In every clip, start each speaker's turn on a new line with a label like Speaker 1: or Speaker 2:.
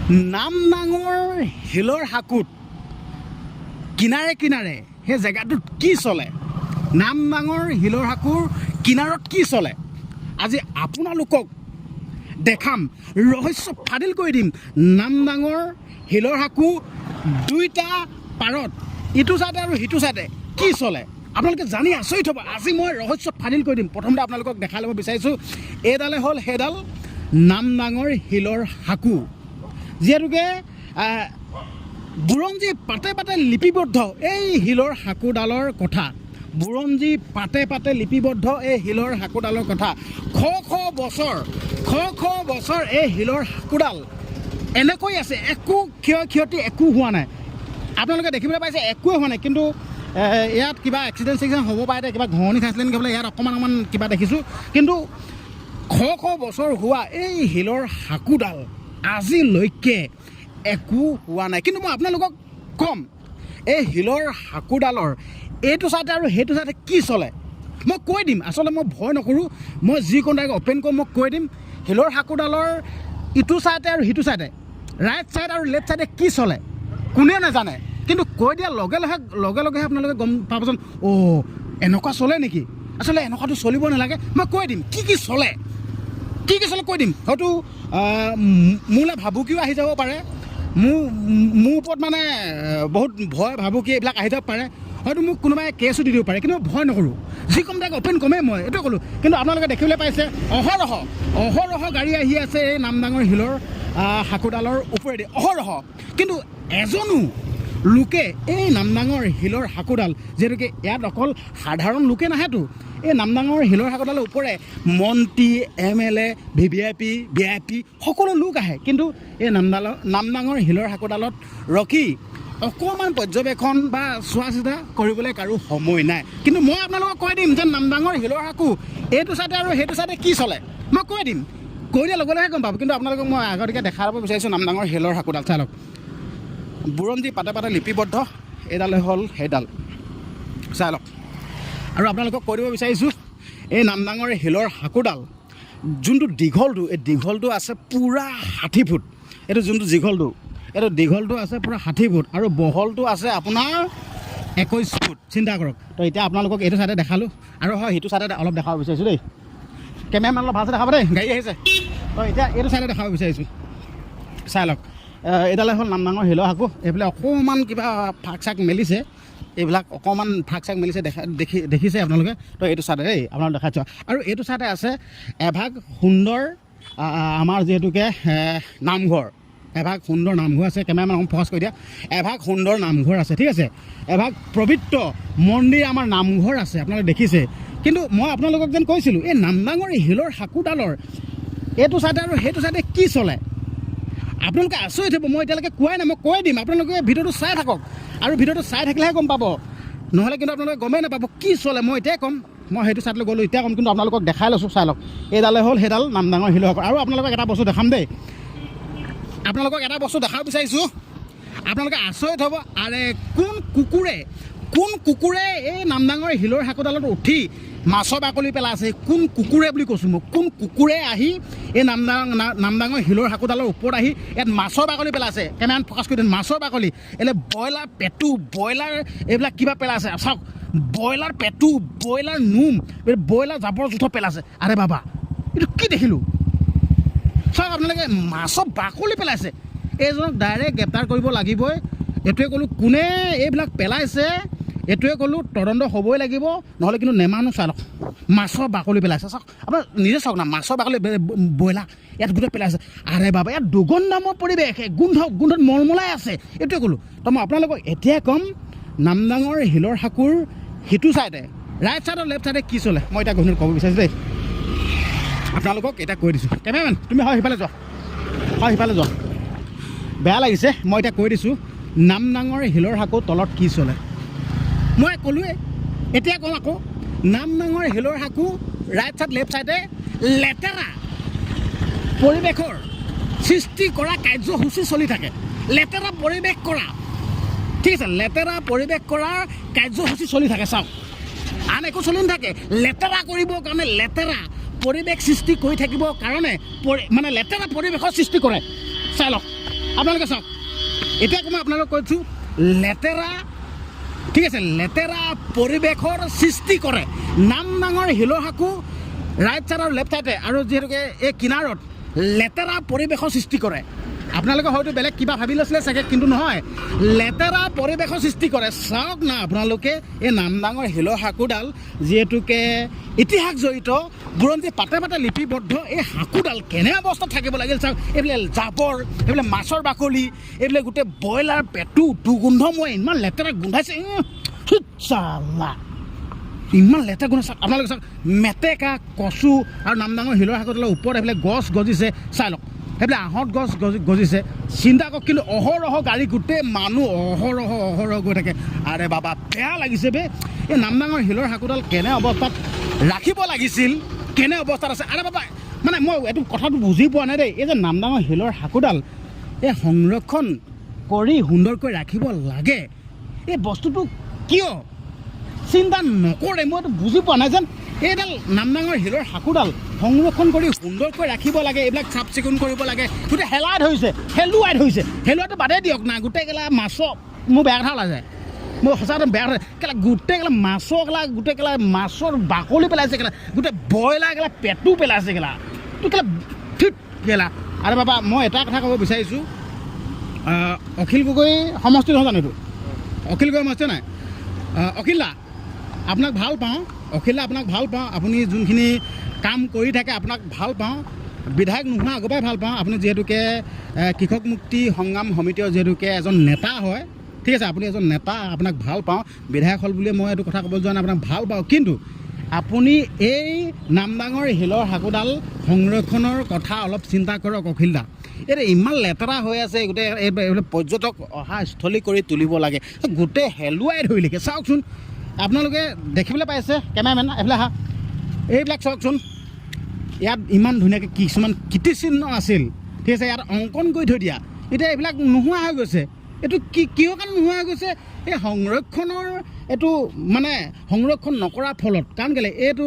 Speaker 1: নামদাঙৰ শিলৰ হাকুত কিনাৰে কিনাৰে সেই জেগাটোত কি চলে, নামদাঙৰ শিলৰ হাকুৰ কিনাৰত কি চলে, আজি আপোনালোকক দেখাম, ৰহস্য ফাদিল কৰি দিম। নামদাঙৰ শিলৰ হাকু দুইটা পাৰত ইটো চাইডে আৰু সিটো চাইডে কি চলে আপোনালোকে জানি আচৰিত হ'ব। আজি মই ৰহস্য ফাদিল কৰি দিম। প্ৰথমতে আপোনালোকক দেখাই ল'ব বিচাৰিছোঁ, এইডালে হ'ল সেইডাল নামদাঙৰ শিলৰ হাকু, যিহেতুকে বুৰঞ্জী পাতে পাতে লিপিবদ্ধ এই শিলৰ হাকুডালৰ কথা, বুৰঞ্জী পাতে পাতে লিপিবদ্ধ এই শিলৰ হাকুডালৰ কথা। শ বছৰ এই শিলৰ হাকুডাল এনেকৈ আছে, একো ক্ষয়ক্ষতি একো হোৱা নাই। আপোনালোকে দেখিবলৈ পাইছে একোৱে হোৱা নাই, কিন্তু ইয়াত কিবা এক্সিডেণ্ট হ'ব পাৰে, কিবা ঘঁহনি খাইছিলে নেকি বোলে, ইয়াত অকণমান কিবা দেখিছোঁ। কিন্তু শ বছৰ হোৱা এই শিলৰ হাকুডাল আজিলৈকে একো হোৱা নাই। কিন্তু মই আপোনালোকক ক'ম, এই শিলৰ হাকুডালৰ এইটো চাইডে আৰু সেইটো চাইডে কি চলে মই কৈ দিম। আচলতে মই ভয় নকৰোঁ, মই যিকোনো ডাইৰেক্ট অ'পেন কৰিম, মই কৈ দিম শিলৰ হাকুডালৰ ইটো চাইডে আৰু সিটো চাইডে, ৰাইট চাইড আৰু লেফ্ট চাইডে কি চলে কোনেও নাজানে। কিন্তু কৈ দিয়াৰ লগে লগেহে আপোনালোকে গম পাবচোন, অ' এনেকুৱা চলে নেকি। আচলতে এনেকুৱাটো চলিব নালাগে। মই কৈ দিম কি চলে কৈ দিম। হয়তো মোলৈ ভাবুকিও আহি যাব পাৰে, মোৰ ওপৰত মানে বহুত ভয় ভাবুকি এইবিলাক আহি যাব পাৰে, হয়তো মোক কোনোবাই কেছো দি দিব পাৰে। কিন্তু মই ভয় নকৰোঁ, যি কম তাক অ'পেন কমেই মই এইটোৱে ক'লোঁ। কিন্তু আপোনালোকে দেখিবলৈ পাইছে অহৰহ গাড়ী আহি আছে এই নামদাঙৰ শিলৰ হাকুডালৰ ওপৰেদি অহৰহ। কিন্তু এজনো লোকে এই নামদাঙৰ শিলৰ হাকুডাল, যিহেতুকে ইয়াত অকল সাধাৰণ লোকে নাহেতো, এই নামদাঙৰ শিলৰ হাকুডালৰ ওপৰে মন্ত্ৰী MLA VIP সকলো লোক আহে। কিন্তু এই নামদাঙৰ শিলৰ হাকুডালত ৰখি অকণমান পৰ্যবেক্ষণ বা চোৱা চিতা কৰিবলৈ কাৰো সময় নাই। কিন্তু মই আপোনালোকক কৈ দিম যে নামদাঙৰ শিলৰ হাকু এইটো চাইডে আৰু সেইটো চাইডে কি চলে মই কৈ দিম, কৈ দিয়াৰ লগে লগে গম পাব। কিন্তু আপোনালোকক মই আগতীয়াকৈ দেখাই ল'ব বিচাৰিছোঁ নামদাঙৰ শিলৰ হাকুডাল। চাই লওক, বুৰঞ্জী পাতে পাতে লিপিবদ্ধ এইডালে হ'ল সেইডাল, চাই লওক। আৰু আপোনালোকক কৈ দিব বিচাৰিছোঁ এই নামদাঙৰ শিলৰ হাকুডাল যোনটো দীঘলটো, এই দীঘলটো আছে পূৰা 60 ফুট। এইটো যোনটো দীঘলটো আছে পূৰা 60 ফুট আৰু বহলটো আছে আপোনাৰ 21 ফুট। চিন্তা কৰক। তো এতিয়া আপোনালোকক এইটো চাইডে দেখালোঁ, আৰু হয় সেইটো চাইডে অলপ দেখাব বিচাৰিছোঁ দেই। কেমেৰামেন অলপ ভালছে দেখাব দেই, গাড়ী আহিছে। তো এতিয়া এইটো চাইডে দেখাব বিচাৰিছোঁ, চাই লওক। এইডালে হ'ল নামদাঙৰ শিলৰ হাকু। এইফালে অকণমান কিবা ফাক চাক মেলিছে, এইবিলাক অকণমান ফাক চাক মেলিছে দেখিছে আপোনালোকে। তো এইটো চাইডে দেই আপোনালোক দেখাইছোঁ। আৰু এইটো চাইডে আছে এভাগ সুন্দৰ আমাৰ যিহেতুকে নামঘৰ, এভাগ সুন্দৰ নামঘৰ আছে। কেমেৰামেন অকণ ফ'কাছ কৰি দিয়া। এভাগ সুন্দৰ নামঘৰ আছে, ঠিক আছে। এভাগ পবিত্ৰ মন্দিৰ আমাৰ নামঘৰ আছে, আপোনালোকে দেখিছে। কিন্তু মই আপোনালোকক যেন কৈছিলোঁ এই নামদাঙৰ শিলৰ হাকুডালৰ এইটো চাইডে আৰু সেইটো চাইডে কি চলে আপোনালোকে আচৰিত হ'ব। মই এতিয়ালৈকে কোৱাই নাই, মই কৈ দিম। আপোনালোকে ভিডিঅ'টো চাই থাকক, আৰু ভিডিঅ'টো চাই থাকিলেহে গম পাব, নহ'লে কিন্তু আপোনালোকে গমেই নাপাব কি চলে। মই এতিয়াই ক'ম, মই সেইটো চাইডলৈ গ'লোঁ এতিয়া ক'ম, কিন্তু আপোনালোকক দেখাই লৈছোঁ। চাই লওক, এইডালে হ'ল সেইডাল নামদাঙৰ শিলৰ হাকু। আৰু আপোনালোকক এটা বস্তু দেখাম দেই, আপোনালোকক এটা বস্তু দেখাব বিচাৰিছোঁ, আপোনালোকে আচৰিত হ'ব। আৰে কোন কুকুৰে এই নামদাঙৰ শিলৰ হাকুডালত উঠি মাছৰ বাকলি পেলাইছে, কোন কুকুৰে বুলি কৈছোঁ মই, কোন কুকুৰে আহি এই নামদাঙৰ শিলৰ হাকুডালৰ ওপৰত আহি ইয়াত মাছৰ বাকলি পেলাইছে। কেমেৰাত ফ'কাছ কৰি দিম, মাছৰ বাকলি, এলে ব্ৰইলাৰ পেটু, ব্ৰইলাৰ এইবিলাক কিবা পেলাইছে। চাওক, ব্ৰইলাৰ পেটু, ব্ৰইলাৰ নোম, ব্ৰইলাৰ জাবৰ জোঁথৰ পেলাইছে। আৰে বাবা, এইটো কি দেখিলোঁ। চাওক আপোনালোকে, মাছৰ বাকলি পেলাইছে। এইজনক ডাইৰেক্ট গ্ৰেপ্তাৰ কৰিব লাগিবই। এইটোৱে ক'লোঁ, কোনে এইবিলাক পেলাইছে এইটোৱে ক'লোঁ, তদন্ত হ'বই লাগিব, নহ'লে কিন্তু নেমানো। চাই লওক, মাছৰ বাকলি পেলাইছে। চাওক আপোনাৰ নিজে চাওক না, মাছৰ বাকলি, ব্ৰইলাৰ ইয়াত গোটেই পেলাইছে। আৰে বাবা, ইয়াত দুৰ্গন্ধময় পৰিৱেশ, গোন্ধত মলমলাই আছে। এইটোৱে ক'লোঁ। তো মই আপোনালোকক এতিয়াই ক'ম, নামদাঙৰ শিলৰ হাকুৰ সিটো চাইডে, ৰাইট চাইড আৰু লেফ্ট চাইডে কি চলে মই এতিয়া গধূলি ক'ব বিচাৰিছোঁ দেই। আপোনালোকক এতিয়া কৈ দিছোঁ। কেমেৰামেন তুমি সিফালে যোৱা, বেয়া লাগিছে। মই এতিয়া কৈ দিছোঁ নামদাঙৰ শিলৰ হাকুৰ তলত কি চলে মই ক'লোৱে, এতিয়া ক'ম আকৌ। নামদাঙৰ শিলৰ হাকু ৰাইট চাইড লেফ্ট চাইডে লেতেৰা পৰিৱেশৰ সৃষ্টি কৰা কাৰ্যসূচী চলি থাকে। লেতেৰা পৰিৱেশ কৰা, ঠিক আছে, লেতেৰা পৰিৱেশ কৰাৰ কাৰ্যসূচী চলি থাকে। চাওক, আন একো চলি নাথাকে। লেতেৰা কৰিবৰ কাৰণে, লেতেৰা পৰিৱেশ সৃষ্টি কৰি থাকিবৰ কাৰণে মানে লেতেৰা পৰিৱেশৰ সৃষ্টি কৰে। চাই লওক, আপোনালোকে চাওক এতিয়া মই আপোনালোকক কৈছোঁ লেতেৰা ঠিক আছে লেতেৰা পৰিৱেশৰ সৃষ্টি কৰে নামদাঙৰ শিলহাকু ৰাইট ছাইড আৰু লেফ্ট ছাইডে আৰু যিহেতুকে এই কিনাৰত লেতেৰা পৰিৱেশৰ সৃষ্টি কৰে আপোনালোকে হয়তো বেলেগ কিবা ভাবি লৈছিলে চাগে কিন্তু নহয় লেতেৰা পৰিৱেশৰ সৃষ্টি কৰে চাওক না আপোনালোকে এই নামদাঙৰ শিলহাকুডাল যিহেতুকে ইতিহাস জড়িত বুৰঞ্জী পাতে পাতে লিপিবদ্ধ এই হাকুডাল কেনে অৱস্থাত থাকিব লাগিল চাওক এইবিলাক জাবৰ এইবিলাক মাছৰ বাকলি এইবিলাক গোটেই ব্ৰইলাৰ পেটু দুৰ্গন্ধময় ইমান লেতেৰা গোন্ধাইছে চালা ইমান লেতেৰা গোন্ধাই চাওক আপোনালোকে চাওক মেটেকা কচু আৰু নামদাঙৰ শিলহাকুডালৰ ওপৰত এইবিলাক গছ গজিছে চাই লওক সেইবিলাক আহঁত গছ গজিছে চিন্তা কৰক কিন্তু অহৰহ গাড়ী গোটেই মানুহ অহৰহ গৈ থাকে আৰে বাবা বেয়া লাগিছে বে এই নামদাঙৰ শিলহাকুডাল কেনে অৱস্থাত ৰাখিব লাগিছিল কেনে অৱস্থাত আছে আৰে বাবা মানে মই এইটো কথাটো বুজি পোৱা নাই দেই এই যে নামদাঙৰ শিলহাকুডাল এই সংৰক্ষণ কৰি সুন্দৰকৈ ৰাখিব লাগে এই বস্তুটো কিয় চিন্তা নকৰে মই এইটো বুজি পোৱা নাই যেন এইডাল নামদাঙৰ শিলহাকুডাল সংৰক্ষণ কৰি সুন্দৰকৈ ৰাখিব লাগে এইবিলাক চাফ চিকুণ কৰিব লাগে গোটেই হেলুৱাই ধৰিছে হেলুৱাটো বাদেই দিয়ক না গোটেইকেলা মাছৰ মোৰ বেয়া কথা ওলাই যায় মোৰ সঁচাকৈ বেয়া কথা কেলা গোটেইকেলা মাছৰ বাকলি পেলাইছে কেলা গোটেই ব্ৰইলাৰ কেলা পেটু পেলাইছে কেলা তো কেলা ঠিক কেলা আৰু বাবা মই এটা কথা ক'ব বিচাৰিছোঁ অখিল গগৈ সমষ্টি নহয় জানো এইটো অখিল গগৈ সমষ্টি নাই অখিলা আপোনাক ভাল পাওঁ অখিলা আপোনাক ভাল পাওঁ আপুনি যোনখিনি কাম কৰি থাকে আপোনাক ভাল পাওঁ বিধায়ক নোহোৱা আগৰ পৰাই ভাল পাওঁ আপুনি যিহেতুকে কৃষক মুক্তি সংগ্ৰাম সমিতিৰ যিহেতুকে এজন নেতা হয় ঠিক আছে আপুনি এজন নেতা আপোনাক ভাল পাওঁ বিধায়ক হ'ল বুলি মই এইটো কথা ক'ব যোৱা নাই আপোনাক ভাল পাওঁ কিন্তু আপুনি এই নামদাঙৰ শিলহাকুডাল সংৰক্ষণৰ কথা অলপ চিন্তা কৰক অখিলদা এতিয়া ইমান লেতেৰা হৈ আছে গোটেই এইবিলাক পৰ্যটক অহা স্থলী কৰি তুলিব লাগে গোটেই হেলুৱাই ধৰিলেকে চাওকচোন আপোনালোকে দেখিবলৈ পাইছে কেমেৰামেন এইফালে আহা এইবিলাক চাওকচোন ইয়াত ইমান ধুনীয়াকৈ কিছুমান কীৰ্তিচিহ্ন আছিল ঠিক আছে ইয়াত অংকন কৰি থৈ দিয়া এতিয়া এইবিলাক নোহোৱা হৈ গৈছে এইটো কিহৰ কাৰণে নোহোৱা হৈ গৈছে এই সংৰক্ষণৰ এইটো মানে সংৰক্ষণ নকৰাৰ ফলত কাৰণ কেলৈ এইটো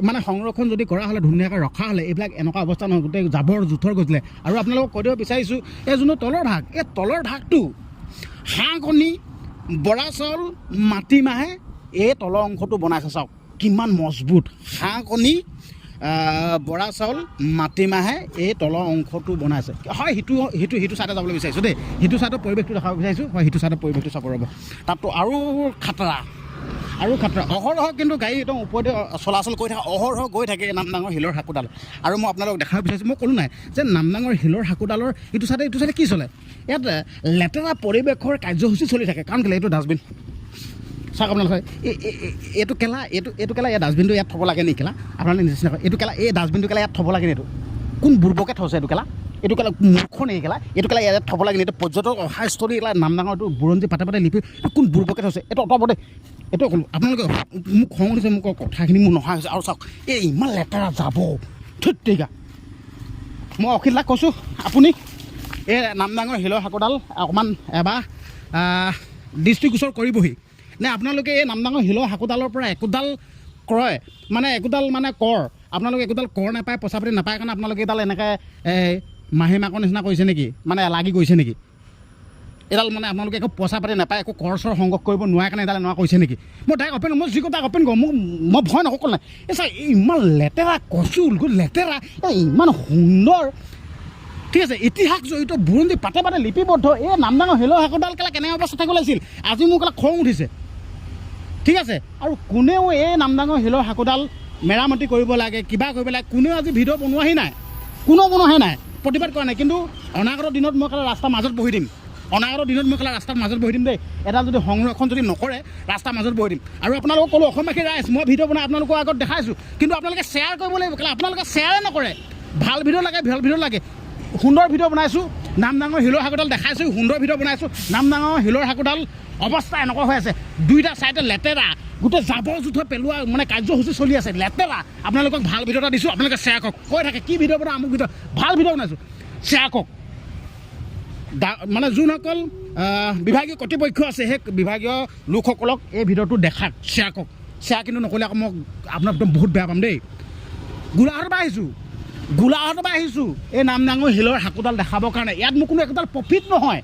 Speaker 1: মানে সংৰক্ষণ যদি কৰা হ'লে ধুনীয়াকৈ ৰখা হ'লে এইবিলাক এনেকুৱা অৱস্থা নহয় গোটেই জাবৰ জোঁথৰ গৈছিলে আৰু আপোনালোকক কৈ দিব বিচাৰিছোঁ এই যোনটো তলৰ ভাগ এই তলৰ ভাগটো হাঁহ কণী বৰা চাউল মাটিমাহে এই তলৰ অংশটো বনাইছে চাওক কিমান মজবুত হাঁহ কণী বৰা চাউল মাটিমাহে এই তলৰ অংশটো বনাইছে হয় সিটো চাইডে যাবলৈ বিচাৰিছোঁ দেই সিটো চাইডৰ পৰিৱেশটো দেখাব বিচাৰিছোঁ হয় সিটো চাইডৰ পৰিৱেশটো চাব ৰ'ব তাততো আৰু খাতৰা অহৰহ কিন্তু গাড়ী একদম ওপৰতে চলাচল কৰি থাকে অহৰহ গৈ থাকে নামদাঙৰ শিলহাকুডাল আৰু মই আপোনালোকক দেখাব বিচাৰিছোঁ মই ক'লোঁ নাই যে নামদাঙৰ শিলহাকুডালৰ ইটো চাইডে কি চলে ইয়াত লেতেৰা পৰিৱেশৰ কাৰ্যসূচী চলি থাকে কাৰণ কেলৈ এইটো ডাষ্টবিন চাওক আপোনালোকে এইটো কেলা ইয়াত ডাষ্টবিনটো ইয়াত থ'ব লাগে নি কেলা আপোনালোকে নিশ্চয় নকয় এইটো কেলা এই ডাষ্টবিনটো কেলা ইয়াত থ'ব লাগে নি এইটো কোন বুৰ্বকে থৈছে এইটো কেলা মূৰ্খ নে কেলা এইটো কেলা ইয়াত থ'ব লাগে নি এইটো পৰ্যটক অহা স্থলী কেলা নামদাঙৰ এইটো বুৰঞ্জী পাতে লিপি কোন বুৰ্বকে থৈছে এইটো অঁতৰাব দেই এইটো ক'লোঁ আপোনালোকে মোক খং উঠিছে মোক কথাখিনি মোৰ নহা হৈছে আৰু চাওক এই ইমান লেতেৰা যাব ঠিক মই অখিলাক কৈছোঁ আপুনি এই নামদাঙৰ শিলহাকুডাল অকণমান এবাৰ দৃষ্টিগোচৰ কৰিবহি নে আপোনালোকে এই নামদাঙৰ শিলহাকুডালৰ পৰা একোডাল ক্ৰয় মানে একোডাল মানে কৰ আপোনালোকে একোডাল কৰ নাপায় পইচা পাতি নাপায় কাৰণে আপোনালোকে এডাল এনেকৈ মাহীমাকৰ নিচিনা কৰিছে নেকি মানে লাগি গৈছে নেকি এডাল মানে আপোনালোকে একো পইচা পাতি নাপায় একো কৰ চৰ সংগ্ৰহ কৰিব নোৱাৰে কাৰণে এডাল এনেকুৱা কৰিছে নেকি মই ডাইৰেক্ট অপেন মই যি কথা অপেন কৰোঁ মই ভয় নকওঁ নাই এই চাই ইমান লেতেৰা কচু লেতেৰা ইমান সুন্দৰ ঠিক আছে ইতিহাস জড়িত বুৰঞ্জী পাতে লিপিবদ্ধ এই নামদাঙৰ শিলহাকুডাল কেনে অৱস্থা থাকিব লাগিছিল আজি মোৰ খং উঠিছে ঠিক আছে আৰু কোনেও এই নামদাঙৰ শিলহাকুডাল মেৰামতি কৰিব লাগে কিবা কৰিব লাগে কোনেও আজি ভিডিঅ' বনোৱাহি নাই প্ৰতিবাদ কৰা নাই কিন্তু অনাগত দিনত মই ৰাস্তাৰ মাজত বহি দিম ৰাস্তাৰ মাজত বহি দিম দেই এডাল যদি সংৰক্ষণ যদি নকৰে ৰাস্তাৰ মাজত বহি দিম আৰু আপোনালোকক ক'লোঁ অসমবাসী ৰাইজ মই ভিডিঅ' বনাই আপোনালোকৰ আগত দেখাইছোঁ কিন্তু আপোনালোকে শ্বেয়াৰ কৰিব লাগিব কেলৈ আপোনালোকে শ্বেয়াৰে নকৰে ভাল ভিডিঅ' লাগে সুন্দৰ ভিডিঅ' বনাইছোঁ নামদাঙৰ শিলহাকুডাল দেখাইছোঁ সুন্দৰ ভিডিঅ' বনাইছোঁ নামদাঙৰ শিলহাকুডাল অৱস্থা এনেকুৱা হৈ আছে দুইটা চাইডে লেতেৰা গোটেই জাবৰ জোঁথৰ পেলোৱা মানে কাৰ্যসূচী চলি আছে লেতেৰা আপোনালোকক ভাল ভিডিঅ' এটা দিছোঁ আপোনালোকে শ্বেয়াৰ কৰক কৈ থাকে কি ভিডিঅ' বনাওঁ আমুক ভিডিঅ' ভাল ভিডিঅ' বনাইছোঁ শ্বেয়াৰ কৰক মানে যোনসকল বিভাগীয় কৰ্তৃপক্ষ আছে সেই বিভাগীয় লোকসকলক এই ভিডিঅ'টো দেখাওক শ্বেয়াৰ কৰক শ্বেয়াৰ কিন্তু নকৰিলে আকৌ মই আপোনাক একদম বহুত বেয়া পাম দেই গোলাঘাটৰ পৰা আহিছোঁ গোলাঘাটৰ পৰা আহিছোঁ এই নামদাঙৰ শিলৰ হাকোডাল দেখাবৰ কাৰণে। ইয়াত মোৰ কোনো একোডাল প্ৰফিট নহয়,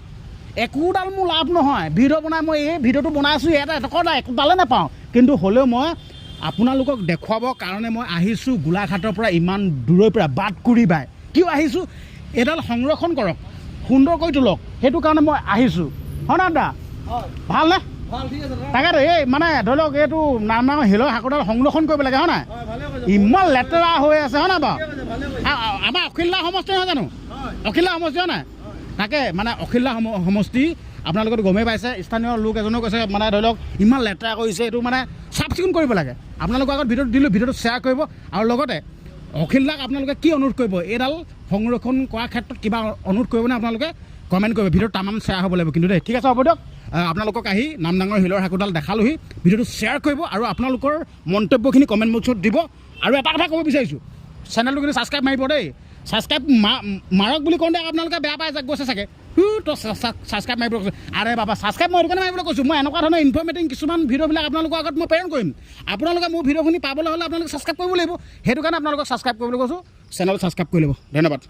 Speaker 1: একোডাল মোৰ লাভ নহয়। ভিডিঅ' বনাই মই এই ভিডিঅ'টো বনাইছোঁ, ইয়াত এটকাও একোডালে নাপাওঁ, কিন্তু হ'লেও মই আপোনালোকক দেখুৱাবৰ কাৰণে মই আহিছোঁ গোলাঘাটৰ পৰা ইমান দূৰৰ পৰা বাটকুৰি বাই। কিয় আহিছোঁ? এইডাল সংৰক্ষণ কৰক, সুন্দৰ কৰি তোলক, সেইটো কাৰণে মই আহিছোঁ। হয় না দাদা? ভালনে? তাকেতো এই মানে ধৰি লওক এইটো নামদাঙৰ শিলৰ হাকোডাল সংৰক্ষণ কৰিব লাগে, হয় নাই? ইমান লেতেৰা হৈ আছে, হয় নাই বাৰু? আমাৰ অখিলদা সমষ্টি নহয় জানো? অখিলদা সমষ্টি হয় নাই? তাকে মানে অখিলদা সমষ্টি আপোনালোকেতো গমেই পাইছে। স্থানীয় লোক এজনেও কৈছে মানে ধৰি লওক ইমান লেতেৰা কৰিছে, এইটো মানে চাফ চিকুণ কৰিব লাগে। আপোনালোকৰ আগত ভিডিঅ'টো দিলোঁ, ভিডিঅ'টো শ্বেয়াৰ কৰিব আৰু লগতে অখিলদাক আপোনালোকে কি অনুৰোধ কৰিব, এইডাল সংৰক্ষণ কৰাৰ ক্ষেত্ৰত কিবা অনুৰোধ কৰিবনে আপোনালোকে কমেণ্ট কৰিব। ভিডিঅ'টো তামাম শ্বেয়াৰ হ'ব লাগিব কিন্তু দেই। ঠিক আছে, হ'ব দিয়ক। আপোনালোকক আহি নামদাঙৰ শিলৰ হাকোডাল দেখালোহি, ভিডিঅ'টো শ্বেয়াৰ কৰিব আৰু আপোনালোকৰ মন্তব্যখিনি কমেণ্ট বক্সত দিব। আৰু এটা কথা ক'ব বিচাৰিছোঁ, চেনেলটো কিন্তু ছাবস্ক্ৰাইব মাৰিব দেই। ছাবস্ক্ৰাইব মাৰক বুলি কওঁতে আপোনালোকে বেয়া পাই গৈছে চাগে, তো ছাবস্ক্ৰাইব মাৰিব কৈছোঁ। আৰে বাবা, ছাবস্ক্ৰাইব মই এইটো কাৰণে মাৰিবলৈ কৈছোঁ, মই এনেকুৱা ধৰণৰ ইনফৰ্মেটিভ কিছুমান ভিডিঅ'বিলাক আপোনালোকৰ আগত মই প্ৰেৰণ কৰিম। আপোনালোকে মোৰ ভিডিঅ'খিনি পাবলৈ হ'লে আপোনালোকে ছাবস্ক্ৰাইব কৰিব লাগিব, সেইটো কাৰণে আপোনালোকক ছাবস্ক্ৰাইব কৰিবলৈ কৈছোঁ। চেনেল ছাবস্ক্ৰাইব কৰি ল'ব। ধন্যবাদ।